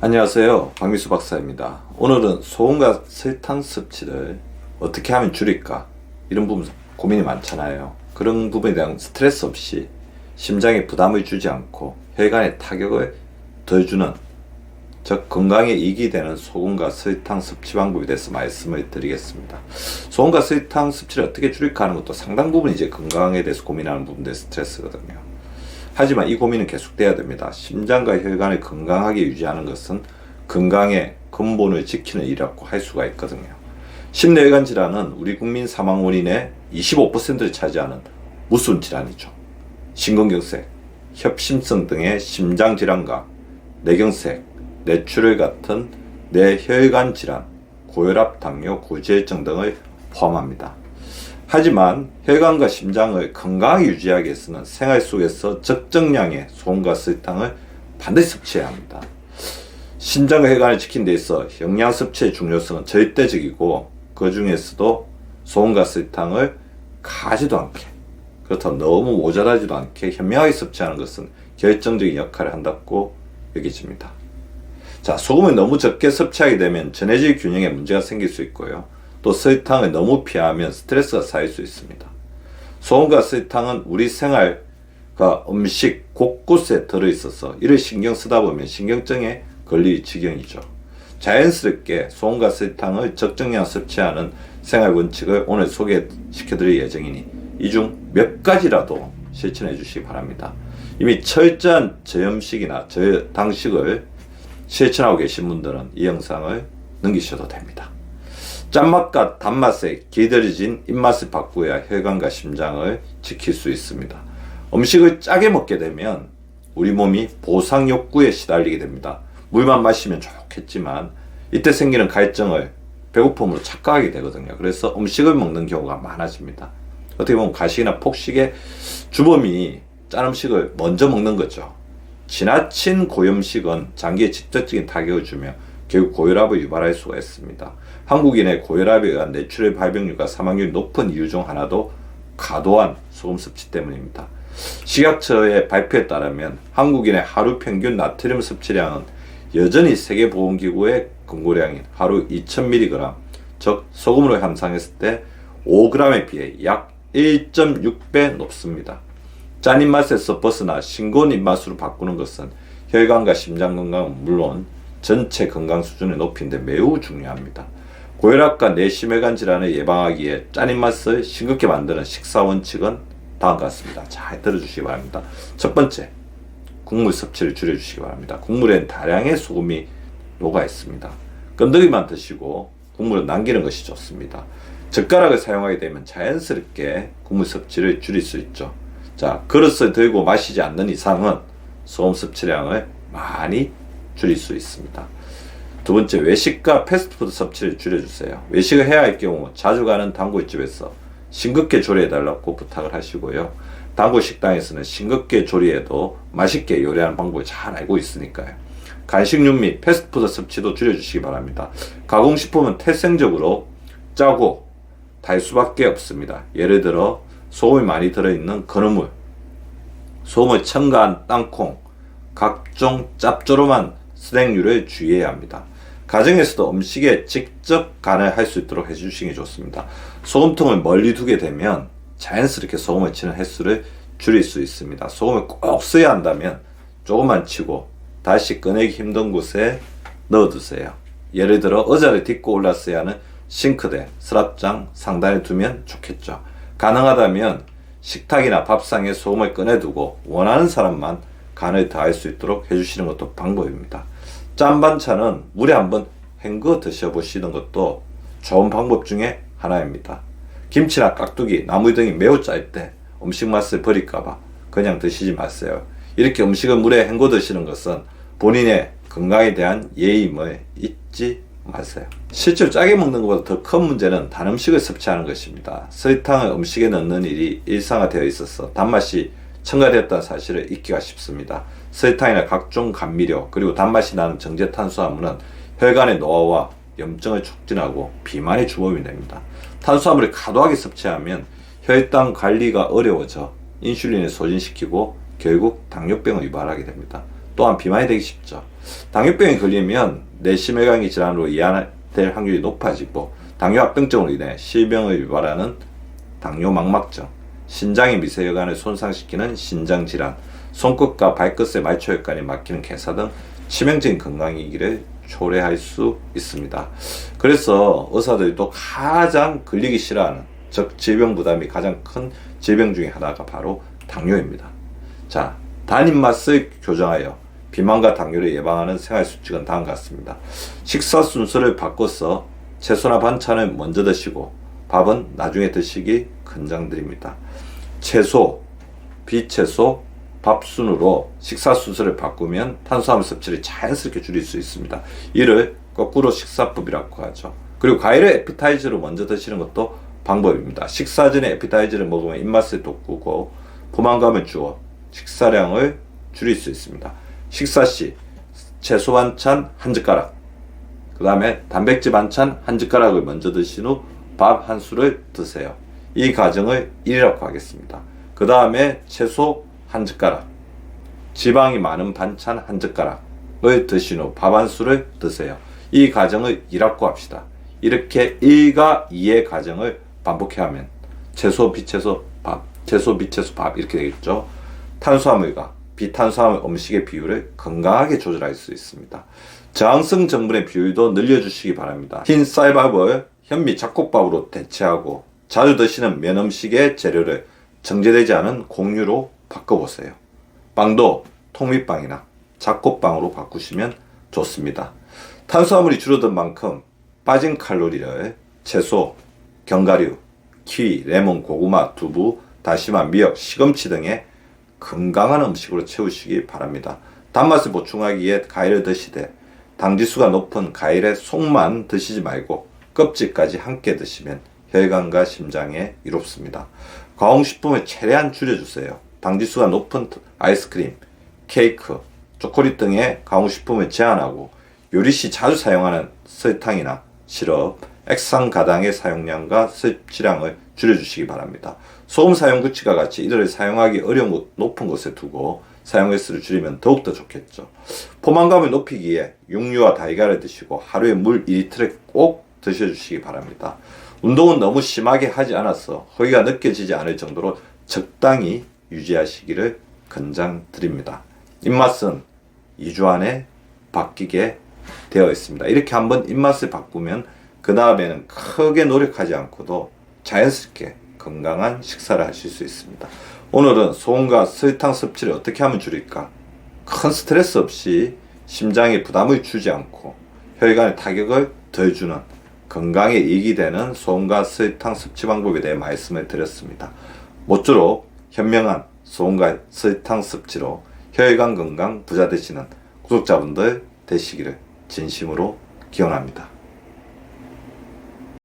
안녕하세요, 박미수 박사입니다. 오늘은 소금과 설탕 섭취를 어떻게 하면 줄일까, 이런 부분 고민이 많잖아요. 그런 부분에 대한 스트레스 없이 심장에 부담을 주지 않고 혈관에 타격을 덜 주는, 즉 건강에 이익이 되는 소금과 설탕 섭취 방법에 대해서 말씀을 드리겠습니다. 소금과 설탕 섭취를 어떻게 줄일까 하는 것도 상당 부분 이제 건강에 대해서 고민하는 부분들 스트레스거든요. 하지만 이 고민은 계속돼야 됩니다. 심장과 혈관을 건강하게 유지하는 것은 건강의 근본을 지키는 일이라고 할 수가 있거든요. 심뇌혈관 질환은 우리 국민 사망 원인의 25%를 차지하는 무슨 질환이죠. 심근경색, 협심증 등의 심장 질환과 뇌경색, 뇌출혈 같은 뇌혈관 질환, 고혈압, 당뇨, 고지혈증 등을 포함합니다. 하지만 혈관과 심장을 건강하게 유지하기 위해서는 생활 속에서 적정량의 소금과 설탕을 반드시 섭취해야 합니다. 심장과 혈관을 지키는 데 있어 영양 섭취의 중요성은 절대적이고, 그 중에서도 소금과 설탕을 가지도 않게, 그렇다고 너무 모자라지도 않게 현명하게 섭취하는 것은 결정적인 역할을 한다고 여겨집니다. 자, 소금을 너무 적게 섭취하게 되면 전해질 균형에 문제가 생길 수 있고요. 또 설탕을 너무 피하면 스트레스가 쌓일 수 있습니다. 소금과 설탕은 우리 생활과 음식 곳곳에 들어있어서 이를 신경 쓰다 보면 신경증에 걸릴 지경이죠. 자연스럽게 소금과 설탕을 적정량 섭취하는 생활 원칙을 오늘 소개시켜드릴 예정이니 이 중 몇 가지라도 실천해 주시기 바랍니다. 이미 철저한 저염식이나 저당식을 실천하고 계신 분들은 이 영상을 넘기셔도 됩니다. 짠맛과 단맛에 기다려진 입맛을 바꾸어야 혈관과 심장을 지킬 수 있습니다. 음식을 짜게 먹게 되면 우리 몸이 보상 욕구에 시달리게 됩니다. 물만 마시면 좋겠지만 이때 생기는 갈증을 배고픔으로 착각하게 되거든요. 그래서 음식을 먹는 경우가 많아집니다. 어떻게 보면 가식이나 폭식의 주범이 짠 음식을 먼저 먹는 거죠. 지나친 고염식은 장기에 직접적인 타격을 주며 결국 고혈압을 유발할 수가 있습니다. 한국인의 고혈압에 의한 뇌출혈 발병률과 사망률이 높은 이유 중 하나도 과도한 소금 섭취 때문입니다. 식약처의 발표에 따르면 한국인의 하루 평균 나트륨 섭취량은 여전히 세계보건기구의 권고량인 하루 2000mg, 즉 소금으로 함상했을 때 5g에 비해 약 1.6배 높습니다. 짠 입맛에서 벗어나 싱거운 입맛으로 바꾸는 것은 혈관과 심장 건강은 물론 전체 건강 수준을 높이는 데 매우 중요합니다. 고혈압과 뇌심혈관 질환을 예방하기 위해 짠 입맛을 싱겁게 만드는 식사 원칙은 다음과 같습니다. 잘 들어주시기 바랍니다. 첫 번째, 국물 섭취를 줄여주시기 바랍니다. 국물엔 다량의 소금이 녹아 있습니다. 건더기만 드시고 국물을 남기는 것이 좋습니다. 젓가락을 사용하게 되면 자연스럽게 국물 섭취를 줄일 수 있죠. 자, 그릇을 들고 마시지 않는 이상은 소금 섭취량을 많이 줄일 수 있습니다. 두 번째, 외식과 패스트푸드 섭취를 줄여주세요. 외식을 해야 할 경우 자주 가는 단골집에서 싱겁게 조리해달라고 부탁을 하시고요. 단골 식당에서는 싱겁게 조리해도 맛있게 요리하는 방법을 잘 알고 있으니까요. 간식류 및 패스트푸드 섭취도 줄여주시기 바랍니다. 가공식품은 태생적으로 짜고 달 수밖에 없습니다. 예를 들어 소금이 많이 들어있는 건어물, 소금을 첨가한 땅콩, 각종 짭조름한 스낵류를 주의해야 합니다. 가정에서도 음식에 직접 간을 할 수 있도록 해주시는 게 좋습니다. 소금통을 멀리 두게 되면 자연스럽게 소금을 치는 횟수를 줄일 수 있습니다. 소금을 꼭 써야 한다면 조금만 치고 다시 꺼내기 힘든 곳에 넣어두세요. 예를 들어 의자를 딛고 올랐어야 하는 싱크대, 서랍장 상단에 두면 좋겠죠. 가능하다면 식탁이나 밥상에 소금을 꺼내두고 원하는 사람만 간을 더할 수 있도록 해주시는 것도 방법입니다. 짠 반찬은 물에 한번 헹궈 드셔보시는 것도 좋은 방법 중에 하나입니다. 김치나 깍두기, 나물 등이 매우 짤 때 음식 맛을 버릴까봐 그냥 드시지 마세요. 이렇게 음식을 물에 헹궈 드시는 것은 본인의 건강에 대한 예의임을 잊지 마세요. 실제로 짜게 먹는 것보다 더 큰 문제는 단 음식을 섭취하는 것입니다. 설탕을 음식에 넣는 일이 일상화되어 있어서 단맛이 첨가되었다는 사실을 잊기가 쉽습니다. 설탕이나 각종 감미료, 그리고 단맛이 나는 정제 탄수화물은 혈관의 노화와 염증을 촉진하고 비만의 주범이 됩니다. 탄수화물을 과도하게 섭취하면 혈당 관리가 어려워져 인슐린을 소진시키고 결국 당뇨병을 유발하게 됩니다. 또한 비만이 되기 쉽죠. 당뇨병에 걸리면 내심혈관계 질환으로 이완될 확률이 높아지고 당뇨합병증으로 인해 실명을 유발하는 당뇨망막증, 신장의 미세혈관을 손상시키는 신장질환, 손끝과 발끝의 말초혈관이 막히는 괴사 등 치명적인 건강위기를 초래할 수 있습니다. 그래서 의사들이 또 가장 걸리기 싫어하는, 즉 질병 부담이 가장 큰 질병 중에 하나가 바로 당뇨입니다. 자, 단 입맛을 교정하여 비만과 당뇨를 예방하는 생활수칙은 다음과 같습니다. 식사 순서를 바꿔서 채소나 반찬을 먼저 드시고 밥은 나중에 드시기 권장드립니다. 채소, 비채소, 밥 순으로 식사 순서를 바꾸면 탄수화물 섭취를 자연스럽게 줄일 수 있습니다. 이를 거꾸로 식사법이라고 하죠. 그리고 과일을 에피타이저로 먼저 드시는 것도 방법입니다. 식사 전에 에피타이저를 먹으면 입맛을 돋구고 포만감을 주어 식사량을 줄일 수 있습니다. 식사 시 채소 반찬 한 젓가락, 그 다음에 단백질 반찬 한 젓가락을 먼저 드신 후 밥 한 술을 드세요. 이 과정을 1이라고 하겠습니다. 그 다음에 채소 한 젓가락, 지방이 많은 반찬 한 젓가락을 드신 후 밥 한 술을 드세요. 이 과정을 2라고 합시다. 이렇게 1과 2의 과정을 반복해 하면 채소, 비채소, 밥, 채소, 비채소, 밥 이렇게 되겠죠. 탄수화물과 비탄수화물 음식의 비율을 건강하게 조절할 수 있습니다. 저항성 전분의 비율도 늘려주시기 바랍니다. 흰 쌀밥을 현미 잡곡밥으로 대체하고 자주 드시는 면 음식의 재료를 정제되지 않은 곡류로 바꿔보세요. 빵도 통밀빵이나 잡곡빵으로 바꾸시면 좋습니다. 탄수화물이 줄어든 만큼 빠진 칼로리를 채소, 견과류, 키위, 레몬, 고구마, 두부, 다시마, 미역, 시금치 등의 건강한 음식으로 채우시기 바랍니다. 단맛을 보충하기 위해 과일을 드시되 당지수가 높은 과일의 속만 드시지 말고 껍질까지 함께 드시면 혈관과 심장에 이롭습니다. 가공식품을 최대한 줄여주세요. 당지수가 높은 아이스크림, 케이크, 초콜릿 등의 가공식품을 제한하고 요리 시 자주 사용하는 설탕이나 시럽, 액상가당의 사용량과 섭취량을 줄여주시기 바랍니다. 소금 사용 규칙과 같이 이들을 사용하기 어려운 곳, 높은 곳에 두고 사용 횟수를 줄이면 더욱더 좋겠죠. 포만감을 높이기 위해 육류와 달걀을 드시고 하루에 물 2리터를 꼭 드셔주시기 바랍니다. 운동은 너무 심하게 하지 않아서 허기가 느껴지지 않을 정도로 적당히 유지하시기를 권장드립니다. 입맛은 2주 안에 바뀌게 되어 있습니다. 이렇게 한번 입맛을 바꾸면 그 다음에는 크게 노력하지 않고도 자연스럽게 건강한 식사를 하실 수 있습니다. 오늘은 소금과 설탕 섭취를 어떻게 하면 줄일까? 큰 스트레스 없이 심장에 부담을 주지 않고 혈관에 타격을 덜 주는 건강에 이익이 되는 소금과 설탕 섭취 방법에 대해 말씀을 드렸습니다. 모쪼록 현명한 소금과 설탕 섭취로 혈관 건강 부자 되시는 구독자분들 되시기를 진심으로 기원합니다.